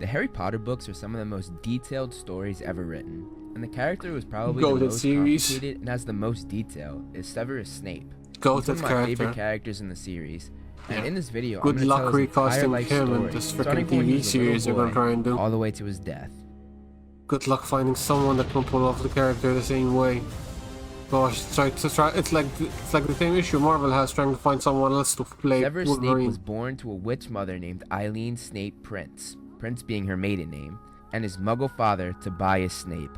The Harry Potter books are some of the most detailed stories ever written, and the character who was probably Goated the most series. complicated and has the most detail is Severus Snape. He's Goated one of my character. favorite characters in the series, and Yeah. in this video Good I'm going to tell luck his entire recasting life him in story, this starting freaking from when he TV was a series they're little gonna try and boy do. all the way to his death. Good luck finding someone that can pull off the character the same way. Gosh, it's like the same issue Marvel has trying to find someone else to play Severus Snape Wolverine. was born to a witch mother named Eileen Snape Prince being her maiden name, and his muggle father Tobias Snape.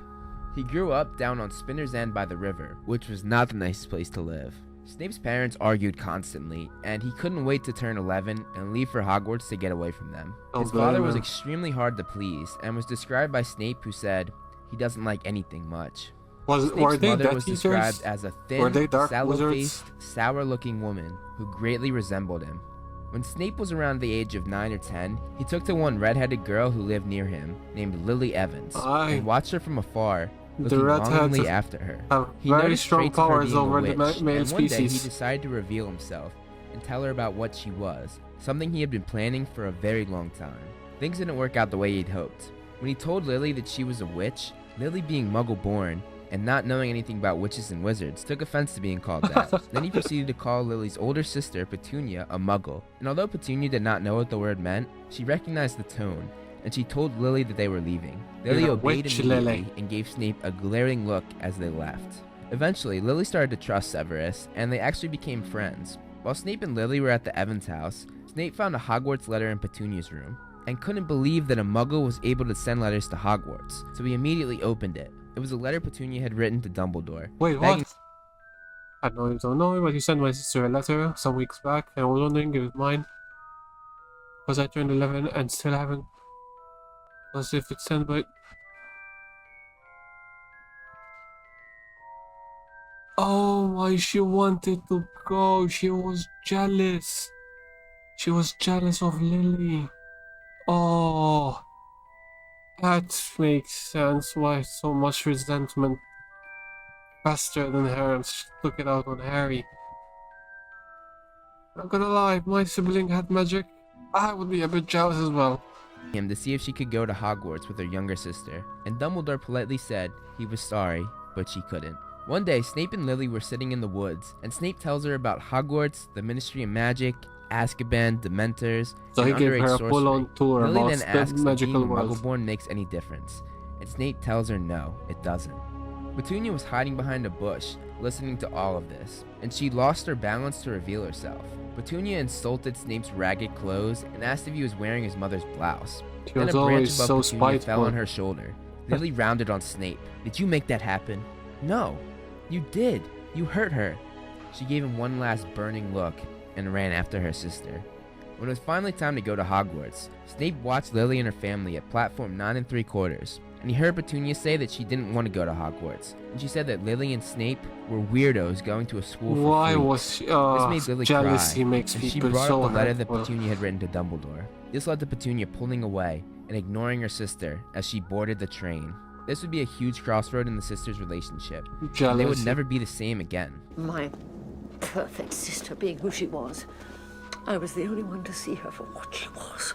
He grew up down on Spinner's End by the river, which was not the nicest place to live. Snape's parents argued constantly, and he couldn't wait to turn 11 and leave for Hogwarts to get away from them. His father was extremely hard to please, and was described by Snape, who said he doesn't like anything much. Snape's mother was described as a thin, sallow-faced, sour-looking woman who greatly resembled him. When Snape was around the age of 9 or 10, he took to one red-headed girl who lived near him, named Lily Evans, and watched her from afar, looking longingly after her. He very noticed strong traits of her powers being a over the witch, male and one day he species. decided to reveal himself and tell her about what she was, something he had been planning for a very long time. Things didn't work out the way he'd hoped. When he told Lily that she was a witch, Lily, being muggle-born and not knowing anything about witches and wizards, took offense to being called that. Then he proceeded to call Lily's older sister, Petunia, a muggle, and although Petunia did not know what the word meant, she recognized the tone, and she told Lily that they were leaving. Lily obeyed immediately and gave Snape a glaring look as they left. Eventually, Lily started to trust Severus, and they actually became friends. While Snape and Lily were at the Evans house, Snape found a Hogwarts letter in Petunia's room, and couldn't believe that a muggle was able to send letters to Hogwarts, so he immediately opened it. It was a letter Petunia had written to Dumbledore. Wait, what? I don't know, but you sent my sister a letter some weeks back, and I was wondering if it was mine. Because I turned 11 and still haven't. As if it's sent by. Oh, why she wanted to go. She was jealous. She was jealous of Lily. Oh. That makes sense why so much resentment faster than her and took it out on Harry. Not gonna lie, if my sibling had magic, I would be a bit jealous as well. Him to see if she could go to Hogwarts with her younger sister, and Dumbledore politely said he was sorry, but she couldn't. One day, Snape and Lily were sitting in the woods, and Snape tells her about Hogwarts, the Ministry of Magic, Azkaban, Dementors, so and he gave underage her a sorcery. full-on tour Lily about then asks the if being magical world. Muggle-born makes any difference, and Snape tells her no, it doesn't. Petunia was hiding behind a bush, listening to all of this, and she lost her balance to reveal herself. Petunia insulted Snape's ragged clothes and asked if he was wearing his mother's blouse. She Then was a branch always above so Petunia fell spiteful. on her shoulder. Lily rounded on Snape. Did you make that happen? No, you did. You hurt her. She gave him one last burning look and ran after her sister. When it was finally time to go to Hogwarts, Snape watched Lily and her family at platform 9 3/4, and he heard Petunia say that she didn't want to go to Hogwarts, and she said that Lily and Snape were weirdos going to a school for Why freaks. was she? This made Lily Jealousy cry, makes and she people brought so up the letter that hurtful. Petunia had written to Dumbledore. This led to Petunia pulling away and ignoring her sister as she boarded the train. This would be a huge crossroad in the sisters' relationship. Jealousy. They would never be the same again. My perfect sister being who she was, I was the only one to see her for what she was.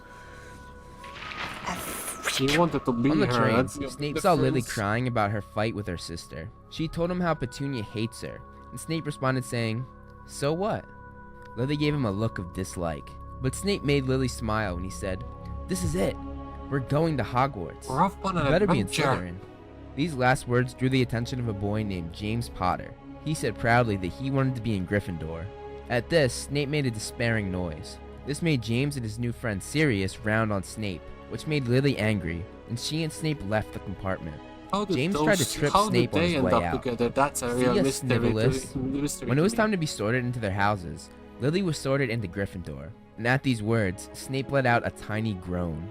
He wanted to be On the her. train, That's the Snape saw Lily difference. crying about her fight with her sister. She told him how Petunia hates her, and Snape responded saying, "So what?" Lily gave him a look of dislike, but Snape made Lily smile when he said, "This is it. We're going to Hogwarts. We're off on You an better be in adventure." Slytherin." These last words drew the attention of a boy named James Potter. He said proudly that he wanted to be in Gryffindor. At this, Snape made a despairing noise. This made James and his new friend Sirius round on Snape, which made Lily angry, and she and Snape left the compartment. How did James tried to trip how Snape did on they his end way up out. together? That's a See real ya, mystery. Snivellus. Mystery When it was to time me. to be sorted into their houses, Lily was sorted into Gryffindor, and at these words, Snape let out a tiny groan.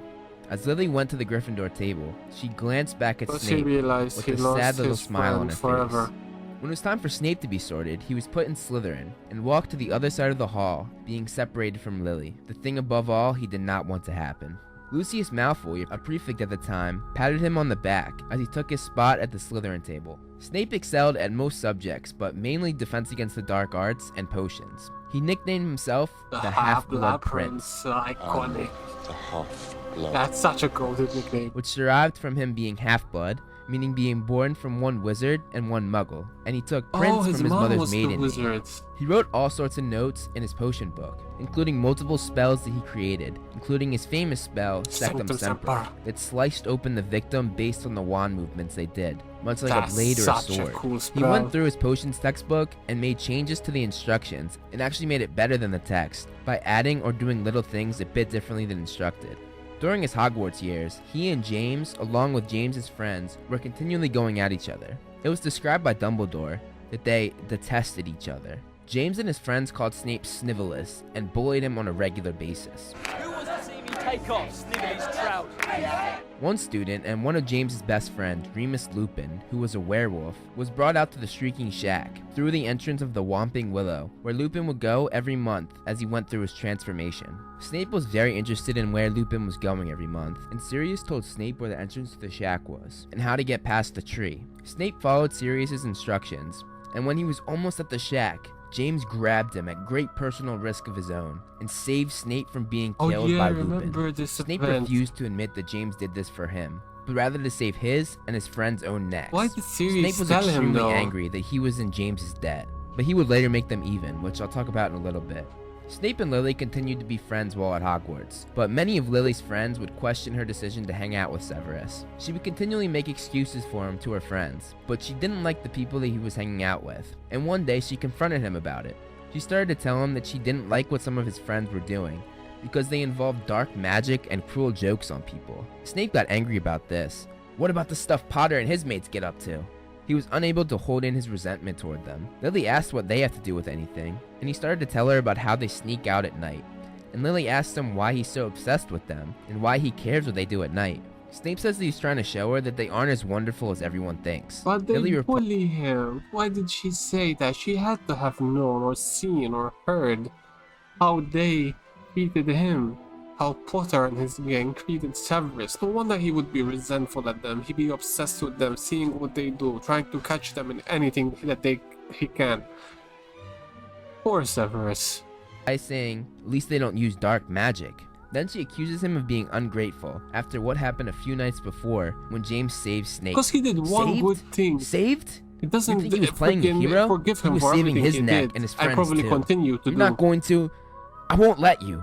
As Lily went to the Gryffindor table, she glanced back at Because he Snape realized with he a lost sad little his smile on friend her forever. face. When it was time for Snape to be sorted, he was put in Slytherin and walked to the other side of the hall, being separated from Lily. The thing above all he did not want to happen. Lucius Malfoy, a prefect at the time, patted him on the back as he took his spot at the Slytherin table. Snape excelled at most subjects, but mainly defense against the dark arts and potions. He nicknamed himself The the Half-Blood Half-Blood Prince. Iconic. The half-blood. That's such a golden nickname. which derived from him being half-blood, meaning being born from one wizard and one muggle, and he took Prince His from his mom mother's was the maiden name. wizard. He wrote all sorts of notes in his potion book, including multiple spells that he created, including his famous spell, Sectum Sanctum Semper, Semper. that sliced open the victim based on the wand movements they did, much like That's a blade or a such a sword. cool He spell. went through his potions textbook and made changes to the instructions, and actually made it better than the text, by adding or doing little things a bit differently than instructed. During his Hogwarts years, he and James, along with James's friends, were continually going at each other. It was described by Dumbledore that they detested each other. James and his friends called Snape Snivelus and bullied him on a regular basis. Who wants to see me take off Snivelly's trousers? One student and one of James's best friends, Remus Lupin, who was a werewolf, was brought out to the Shrieking Shack through the entrance of the Whomping Willow, where Lupin would go every month as he went through his transformation. Snape was very interested in where Lupin was going every month, and Sirius told Snape where the entrance to the shack was, and how to get past the tree. Snape followed Sirius's instructions, and when he was almost at the shack, James grabbed him at great personal risk of his own, and saved Snape from being killed by Lupin. remember this Snape event. refused to admit that James did this for him, but rather to save his and his friend's own necks. Why did Sirius Snape was tell him extremely though? angry that he was in James's debt, but he would later make them even, which I'll talk about in a little bit. Snape and Lily continued to be friends while at Hogwarts, but many of Lily's friends would question her decision to hang out with Severus. She would continually make excuses for him to her friends, but she didn't like the people that he was hanging out with, and one day she confronted him about it. She started to tell him that she didn't like what some of his friends were doing, because they involved dark magic and cruel jokes on people. Snape got angry about this. What about the stuff Potter and his mates get up to? He was unable to hold in his resentment toward them. Lily asked what they have to do with anything, and he started to tell her about how they sneak out at night. And Lily asked him why he's so obsessed with them, and why he cares what they do at night. Snape says that he's trying to show her that they aren't as wonderful as everyone thinks. But they Lily bully him. Why did she say that? She had to have known or seen or heard how they treated him. How Potter and his gang treated Severus. No wonder he would be resentful at them. He'd be obsessed with them, seeing what they do, trying to catch them in anything that he can. Poor Severus. by saying, at least they don't use dark magic. Then she accuses him of being ungrateful after what happened a few nights before when James saved Snape. Because he did one Saved? good thing. Saved? It doesn't You think he was playing a hero? forgive him He was for saving everything his he neck did. and his I friends probably too. continue to You're do. not going to. I won't let you.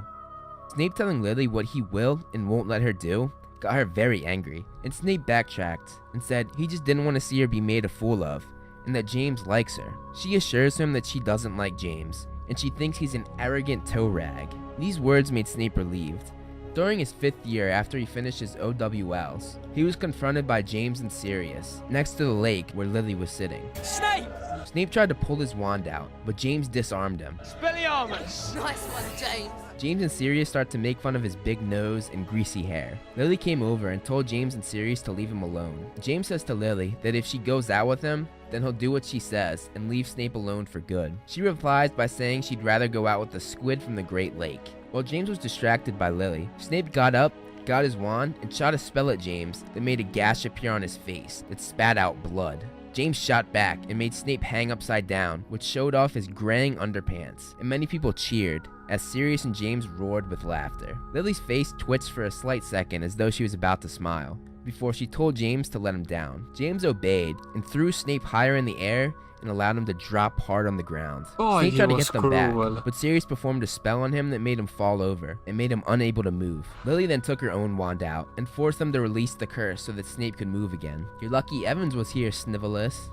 Snape telling Lily what he will and won't let her do got her very angry, and Snape backtracked and said he just didn't want to see her be made a fool of, and that James likes her. She assures him that she doesn't like James, and she thinks he's an arrogant toe rag. These words made Snape relieved. During his 5th year after he finished his OWLs, he was confronted by James and Sirius, next to the lake where Lily was sitting. Snape! Snape tried to pull his wand out, but James disarmed him. Expelliarmus! Nice one, James. James and Sirius start to make fun of his big nose and greasy hair. Lily came over and told James and Sirius to leave him alone. James says to Lily that if she goes out with him, then he'll do what she says and leave Snape alone for good. She replies by saying she'd rather go out with the squid from the Great Lake. While James was distracted by Lily, Snape got up, got his wand, and shot a spell at James that made a gash appear on his face that spat out blood. James shot back and made Snape hang upside down, which showed off his graying underpants, and many people cheered as Sirius and James roared with laughter. Lily's face twitched for a slight second as though she was about to smile, before she told James to let him down. James obeyed and threw Snape higher in the air and allowed him to drop hard on the ground. Oh, Snape he tried to was get them cruel. back, but Sirius performed a spell on him that made him fall over and made him unable to move. Lily then took her own wand out and forced them to release the curse so that Snape could move again. You're lucky Evans was here, Snivelus.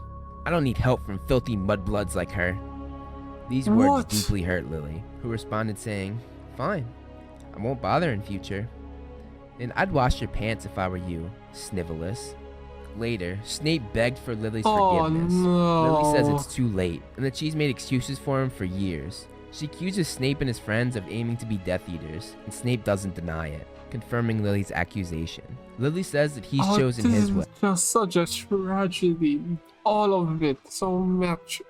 I don't need help from filthy mudbloods like her. These words What? deeply hurt Lily, who responded saying, Fine, I won't bother in future. And I'd wash your pants if I were you, Snivelus. Later, Snape begged for Lily's Oh, forgiveness. no. Lily says it's too late, and that she's made excuses for him for years. She accuses Snape and his friends of aiming to be Death Eaters, and Snape doesn't deny it, confirming Lily's accusation. Lily says that he's chosen this his is way. just such a tragedy. All of it, so much.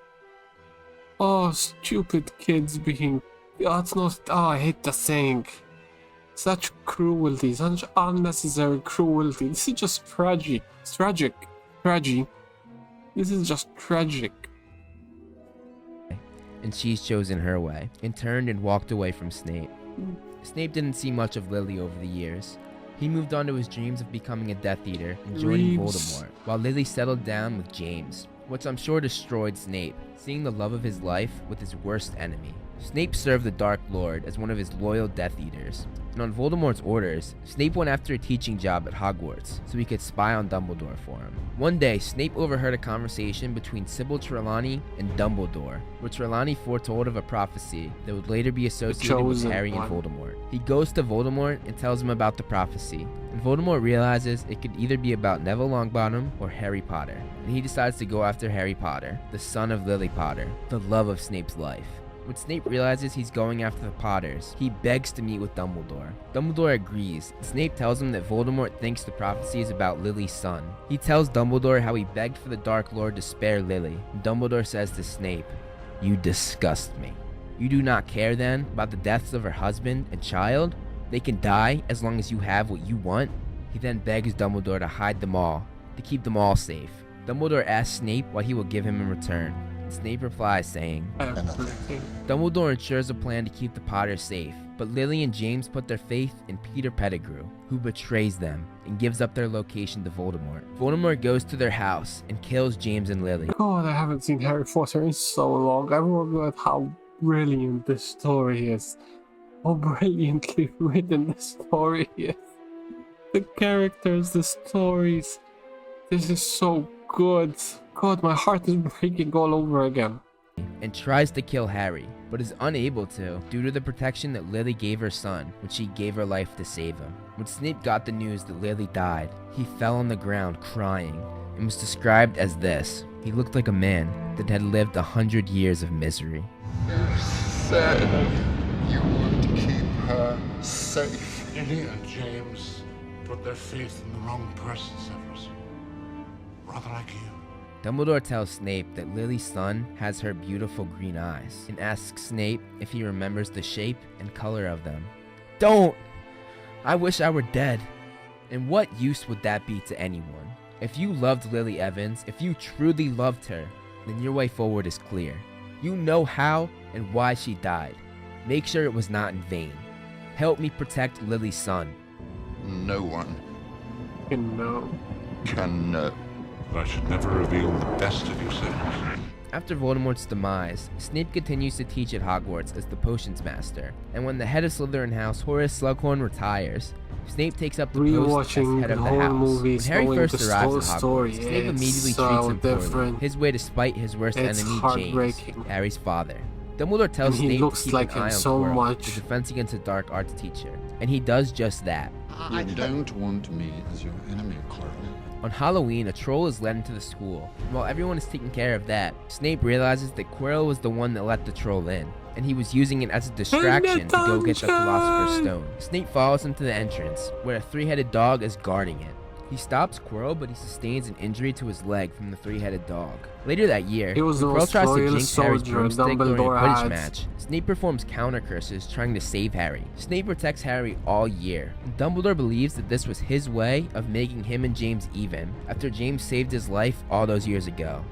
Oh, stupid kids being. That's not. Oh, I hate the saying. Such cruelty, such unnecessary cruelty. This is just tragic. It's tragic. Tragic. This is just tragic. and she's chosen her way, and turned and walked away from Snape. Snape didn't see much of Lily over the years. He moved on to his dreams of becoming a Death Eater and joining Voldemort, while Lily settled down with James, which I'm sure destroyed Snape, seeing the love of his life with his worst enemy. Snape served the Dark Lord as one of his loyal Death Eaters, and on Voldemort's orders, Snape went after a teaching job at Hogwarts so he could spy on Dumbledore for him. One day, Snape overheard a conversation between Sybil Trelawney and Dumbledore, where Trelawney foretold of a prophecy that would later be associated with Harry and Voldemort. He goes to Voldemort and tells him about the prophecy, and Voldemort realizes it could either be about Neville Longbottom or Harry Potter, and he decides to go after Harry Potter, the son of Lily Potter, the love of Snape's life. When Snape realizes he's going after the Potters, he begs to meet with Dumbledore. Dumbledore agrees. Snape tells him that Voldemort thinks the prophecy is about Lily's son. He tells Dumbledore how he begged for the Dark Lord to spare Lily. Dumbledore says to Snape, "You disgust me. You do not care then about the deaths of her husband and child? They can die as long as you have what you want?" He then begs Dumbledore to hide them all, to keep them all safe. Dumbledore asks Snape what he will give him in return. Snape replies saying, Everything. Dumbledore ensures a plan to keep the Potters safe, but Lily and James put their faith in Peter Pettigrew, who betrays them and gives up their location to Voldemort. Voldemort goes to their house and kills James and Lily. God, I haven't seen Harry Potter in so long. I forgot how brilliant this story is. How brilliantly written this story is. The characters, the stories. This is so good. God, my heart is breaking all over again. And tries to kill Harry, but is unable to due to the protection that Lily gave her son when she gave her life to save him. When Snape got the news that Lily died, he fell on the ground crying and was described as this. He looked like a man that had lived 100 years of misery. You said you would keep her safe. Lily and James put their faith in the wrong person, Severus. Rather like you. Dumbledore tells Snape that Lily's son has her beautiful green eyes and asks Snape if he remembers the shape and color of them. Don't! I wish I were dead. And what use would that be to anyone? If you loved Lily Evans, if you truly loved her, then your way forward is clear. You know how and why she died. Make sure it was not in vain. Help me protect Lily's son. No one You know. can know. But I should never reveal the best of you, Severus. After Voldemort's demise, Snape continues to teach at Hogwarts as the Potions Master, and when the head of Slytherin House, Horace Slughorn, retires, Snape takes up the post as Rewatching head the of the whole house. movie, When Harry knowing first the arrives whole at Hogwarts, story, Snape it's immediately so treats him poorly, different. his way to spite his worst It's enemy, James, heartbreaking. Harry's father. Dumbledore tells And he Snape looks to keep like an him eye on so Quirrell, much. the Defense Against the Dark Arts teacher, and he does just that. You don't want me as your enemy, Quirrell. On Halloween, a troll is led into the school, and while everyone is taking care of that, Snape realizes that Quirrell was the one that let the troll in, and he was using it as a distraction to go get the Philosopher's Stone. Snape follows him to the entrance, where a three-headed dog is guarding it. He stops Quirrell, but he sustains an injury to his leg from the three-headed dog. Later that year, He was the when Quirrell most tries to loyal jinx Harry's soldier broomstick during a Dumbledore Quidditch had. match, Snape performs counter curses trying to save Harry. Snape protects Harry all year, and Dumbledore believes that this was his way of making him and James even, after James saved his life all those years ago.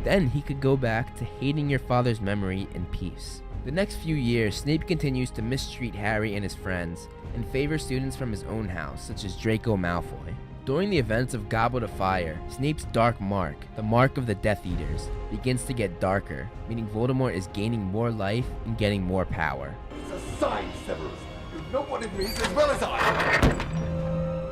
Then he could go back to hating your father's memory in peace. The next few years, Snape continues to mistreat Harry and his friends, and favor students from his own house, such as Draco Malfoy. During the events of Goblet of Fire, Snape's dark mark, the mark of the Death Eaters, begins to get darker, meaning Voldemort is gaining more life and getting more power. It's a sign, Severus. You know what it means as well as I.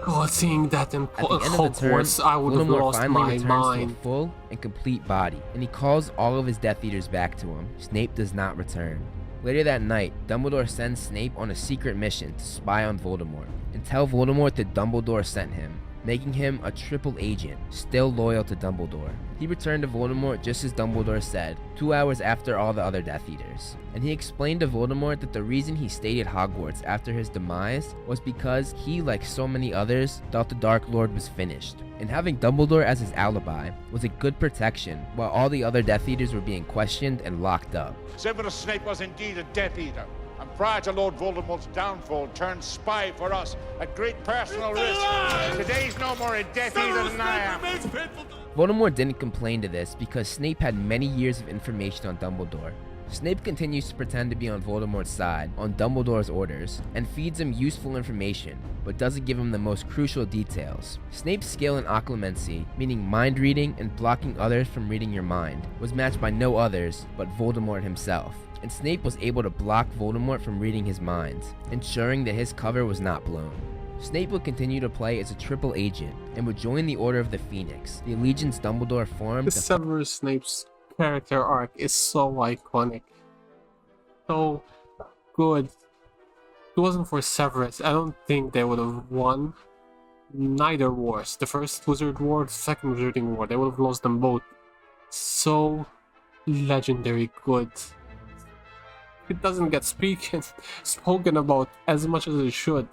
God, seeing that in At the end of the term, Hogwarts, I would have Voldemort lost finally my returns mind. to a full and complete body, and he calls all of his Death Eaters back to him. Snape does not return. Later that night, Dumbledore sends Snape on a secret mission to spy on Voldemort, and tell Voldemort that Dumbledore sent him, making him a triple agent, still loyal to Dumbledore. He returned to Voldemort just as Dumbledore said, 2 hours after all the other Death Eaters. And he explained to Voldemort that the reason he stayed at Hogwarts after his demise was because he, like so many others, thought the Dark Lord was finished. And having Dumbledore as his alibi was a good protection while all the other Death Eaters were being questioned and locked up. Severus Snape was indeed a Death Eater, and prior to Lord Voldemort's downfall, turned spy for us at great personal risk. Today's no more a Death Eater than I am. Voldemort didn't complain to this because Snape had many years of information on Dumbledore, Snape continues to pretend to be on Voldemort's side on Dumbledore's orders and feeds him useful information, but doesn't give him the most crucial details. Snape's skill in occlumency, meaning mind reading and blocking others from reading your mind, was matched by no others but Voldemort himself, and Snape was able to block Voldemort from reading his mind, ensuring that his cover was not blown. Snape would continue to play as a triple agent and would join the Order of the Phoenix, the allegiance Dumbledore formed. Severus Snape's character arc is so iconic. So good. If it wasn't for Severus, I don't think they would have won neither wars. The first Wizard War, the second Wizarding War, they would have lost them both. So legendary good. It doesn't get spoken about as much as it should.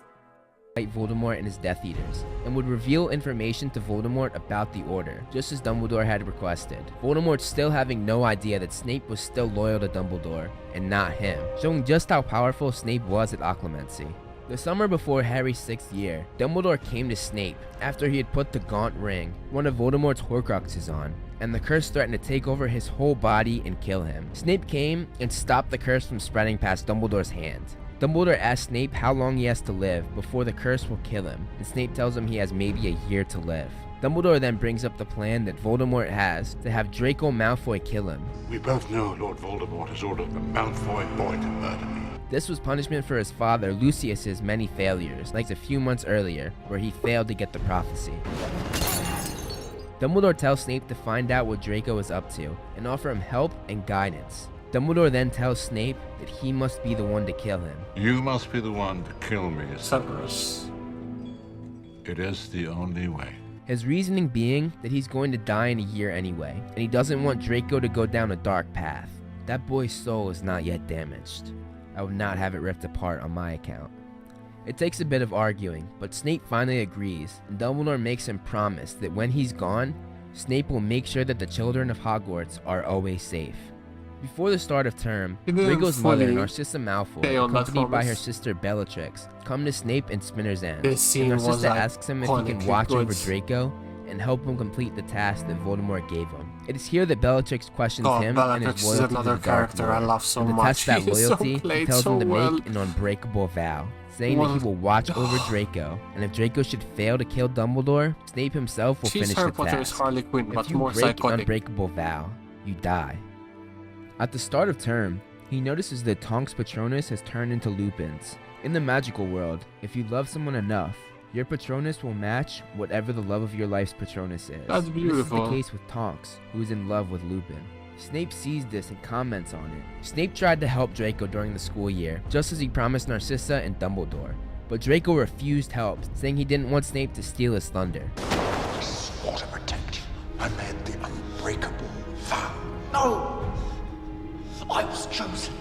Fight Voldemort and his Death Eaters, and would reveal information to Voldemort about the Order, just as Dumbledore had requested. Voldemort still having no idea that Snape was still loyal to Dumbledore, and not him, showing just how powerful Snape was at occlumency. The summer before Harry's 6th year, Dumbledore came to Snape after he had put the Gaunt Ring, one of Voldemort's Horcruxes, on, and the curse threatened to take over his whole body and kill him. Snape came and stopped the curse from spreading past Dumbledore's hand. Dumbledore asks Snape how long he has to live before the curse will kill him, and Snape tells him he has maybe a year to live. Dumbledore then brings up the plan that Voldemort has to have Draco Malfoy kill him. We both know Lord Voldemort has ordered the Malfoy boy to murder me. This was punishment for his father Lucius's many failures, like a few months earlier, where he failed to get the prophecy. Dumbledore tells Snape to find out what Draco is up to, and offer him help and guidance. Dumbledore then tells Snape that he must be the one to kill him. You must be the one to kill me, Severus. It is the only way. His reasoning being that he's going to die in a year anyway, and he doesn't want Draco to go down a dark path. That boy's soul is not yet damaged. I would not have it ripped apart on my account. It takes a bit of arguing, but Snape finally agrees, and Dumbledore makes him promise that when he's gone, Snape will make sure that the children of Hogwarts are always safe. Before the start of term, Draco's mother, Narcissa Malfoy, accompanied by her sister Bellatrix, come to Snape in Spinner's End, and Narcissa asks him if he can watch over Draco and help him complete the task that Voldemort gave him. It is here that Bellatrix questions him and his loyalty to the Dark Lord, and to test that loyalty, he tells him to make an unbreakable vow, saying that he will watch over Draco, and if Draco should fail to kill Dumbledore, Snape himself will finish the task. If you break an unbreakable vow, you die. At the start of term, he notices that Tonks' Patronus has turned into Lupin's. In the magical world, if you love someone enough, your Patronus will match whatever the love of your life's Patronus is. That's beautiful. This is the case with Tonks, who is in love with Lupin. Snape sees this and comments on it. Snape tried to help Draco during the school year, just as he promised Narcissa and Dumbledore. But Draco refused help, saying he didn't want Snape to steal his thunder. I swore to protect you. I made the unbreakable vow. No! I was chosen.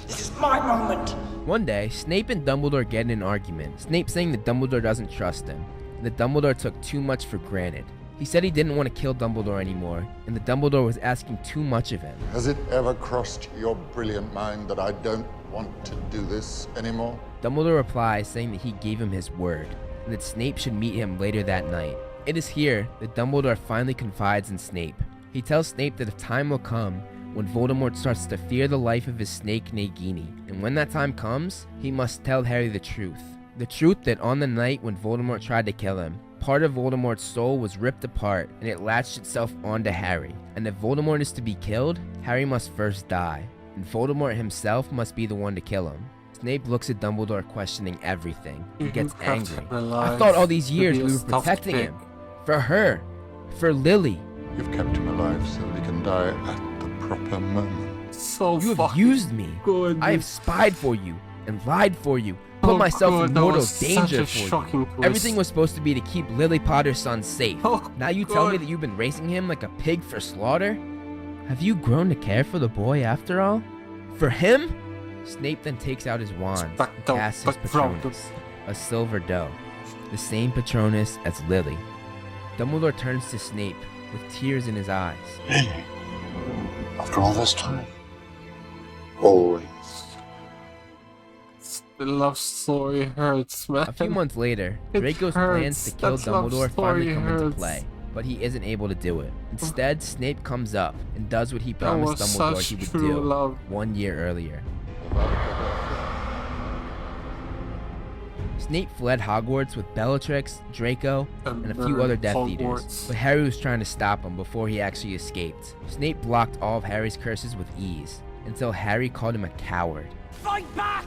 This is my moment. One day, Snape and Dumbledore get in an argument, Snape saying that Dumbledore doesn't trust him, and that Dumbledore took too much for granted. He said he didn't want to kill Dumbledore anymore, and that Dumbledore was asking too much of him. Has it ever crossed your brilliant mind that I don't want to do this anymore? Dumbledore replies saying that he gave him his word, and that Snape should meet him later that night. It is here that Dumbledore finally confides in Snape. He tells Snape that a time will come when Voldemort starts to fear the life of his snake Nagini, and when that time comes, he must tell Harry the truth. The truth that on the night when Voldemort tried to kill him, part of Voldemort's soul was ripped apart and it latched itself onto Harry, and if Voldemort is to be killed, Harry must first die, and Voldemort himself must be the one to kill him. Snape looks at Dumbledore questioning everything. He gets angry. I thought all these years we were protecting him. For her. For Lily. You've kept him alive so he can die at the proper moment. So you have used me. Good. I have spied for you and lied for you. Put myself in mortal danger for you. Everything was supposed to be to keep Lily Potter's son safe. Now you tell me that you've been raising him like a pig for slaughter? Have you grown to care for the boy after all? For him? Snape then takes out his wand and casts his Patronus, a silver doe, the same Patronus as Lily. Dumbledore turns to Snape with tears in his eyes. Lily, after all this time? Always. The love story hurts, man. A few months later, Draco's plans to kill Dumbledore finally come into play. but he isn't able to do it. Instead, Snape comes up and does what he That promised was Dumbledore such he would true do love. 1 year earlier. Snape fled Hogwarts with Bellatrix, Draco, and a few other Death Eaters, but Harry was trying to stop him before he actually escaped. Snape blocked all of Harry's curses with ease, until Harry called him a coward. Fight back!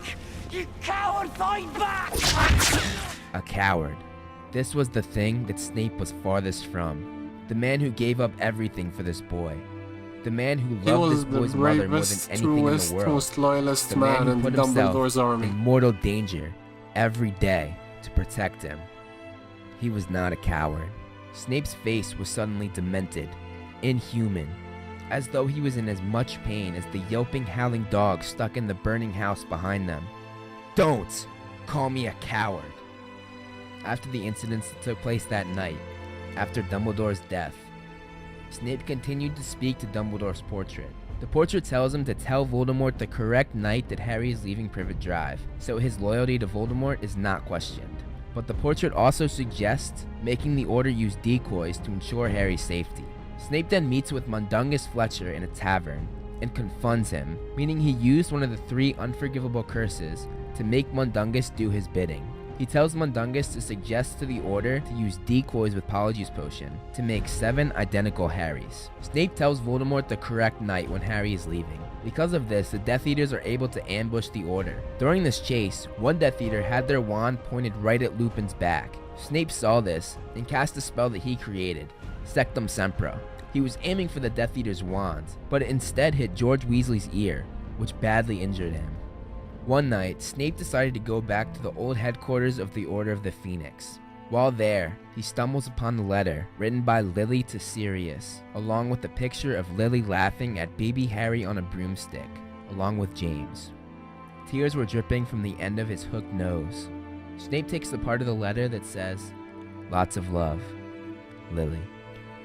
You coward, fight back! A coward. This was the thing that Snape was farthest from. The man who gave up everything for this boy. The man who loved this boy's mother more than anything in the world. Most loyalist The man man who in put himself Dumbledore's army. in mortal danger every day to protect him. He was not a coward. Snape's face was suddenly demented, inhuman, as though he was in as much pain as the yelping, howling dog stuck in the burning house behind them. Don't call me a coward. After the incidents that took place that night, after Dumbledore's death, Snape continued to speak to Dumbledore's portrait. The portrait tells him to tell Voldemort the correct night that Harry is leaving Privet Drive, so his loyalty to Voldemort is not questioned. But the portrait also suggests making the Order use decoys to ensure Harry's safety. Snape then meets with Mundungus Fletcher in a tavern and confunds him, meaning he used one of the 3 unforgivable curses to make Mundungus do his bidding. He tells Mundungus to suggest to the Order to use decoys with Polyjuice Potion to make 7 identical Harrys. Snape tells Voldemort the correct night when Harry is leaving. Because of this, the Death Eaters are able to ambush the Order. During this chase, one Death Eater had their wand pointed right at Lupin's back. Snape saw this and cast a spell that he created, Sectum Sempra. He was aiming for the Death Eater's wand, but it instead hit George Weasley's ear, which badly injured him. One night, Snape decided to go back to the old headquarters of the Order of the Phoenix. While there, he stumbles upon the letter written by Lily to Sirius, along with a picture of Lily laughing at baby Harry on a broomstick, along with James. Tears were dripping from the end of his hooked nose. Snape takes the part of the letter that says, "Lots of love, Lily,"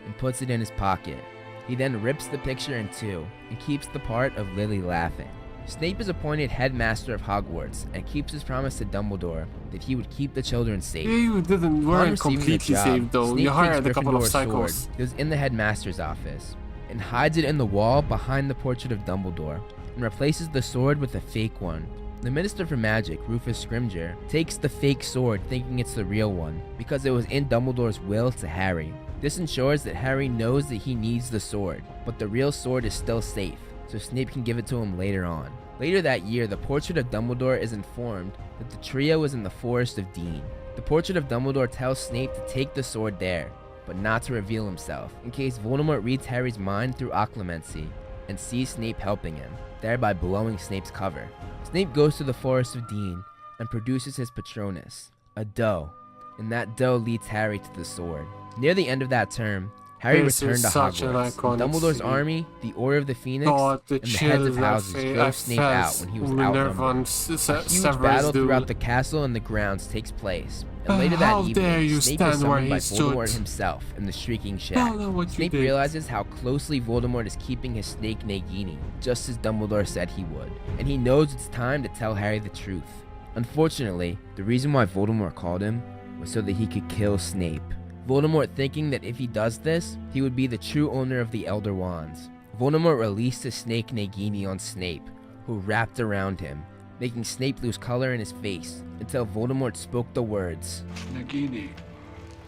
and puts it in his pocket. He then rips the picture in 2 and keeps the part of Lily laughing. Snape is appointed headmaster of Hogwarts and keeps his promise to Dumbledore that he would keep the children safe. You Upon weren't receiving the completely job, saved though. Snape You hired a takes couple of Gryffindor's psychos. sword that was in the headmaster's office and hides it in the wall behind the portrait of Dumbledore and replaces the sword with a fake one. The Minister for Magic, Rufus Scrimgeour, takes the fake sword thinking it's the real one because it was in Dumbledore's will to Harry. This ensures that Harry knows that he needs the sword, but the real sword is still safe, so Snape can give it to him later on. Later that year, the portrait of Dumbledore is informed that the trio is in the Forest of Dean. The portrait of Dumbledore tells Snape to take the sword there, but not to reveal himself, in case Voldemort reads Harry's mind through occlumency and sees Snape helping him, thereby blowing Snape's cover. Snape goes to the Forest of Dean and produces his Patronus, a doe, and that doe leads Harry to the sword. Near the end of that term, Harry This returned is to such an Hogwarts. iconic Dumbledore's scene. army, the Order of the Phoenix, God, the and the heads of chills houses I drove Snape out when he was outnumbered. A huge battle throughout the castle and the grounds takes place, and later How that dare evening, you Snape stand is where summoned by he stood? Voldemort himself in the Shrieking Shack. Tell them what you Snape did. realizes how closely Voldemort is keeping his snake Nagini, just as Dumbledore said he would, and he knows it's time to tell Harry the truth. Unfortunately, the reason why Voldemort called him was so that he could kill Snape. Voldemort thinking that if he does this, he would be the true owner of the Elder Wands. Voldemort released the snake Nagini on Snape, who wrapped around him, making Snape lose color in his face until Voldemort spoke the words, Nagini.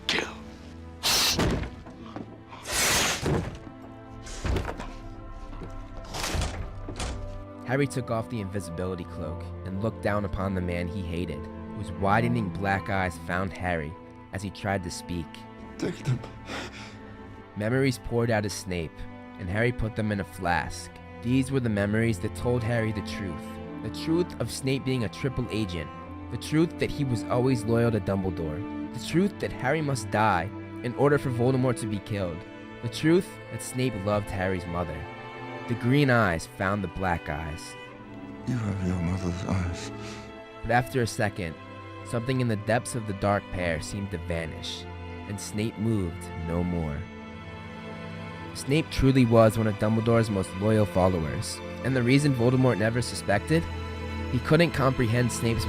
Kill. Harry took off the invisibility cloak and looked down upon the man he hated, whose widening black eyes found Harry as he tried to speak. Take them. Memories poured out of Snape, and Harry put them in a flask. These were the memories that told Harry the truth of Snape being a triple agent, the truth that he was always loyal to Dumbledore, the truth that Harry must die in order for Voldemort to be killed, the truth that Snape loved Harry's mother. The green eyes found the black eyes. You have your mother's eyes. But after a second, something in the depths of the dark pair seemed to vanish, and Snape moved no more. Snape truly was one of Dumbledore's most loyal followers, and the reason Voldemort never suspected? He couldn't comprehend Snape's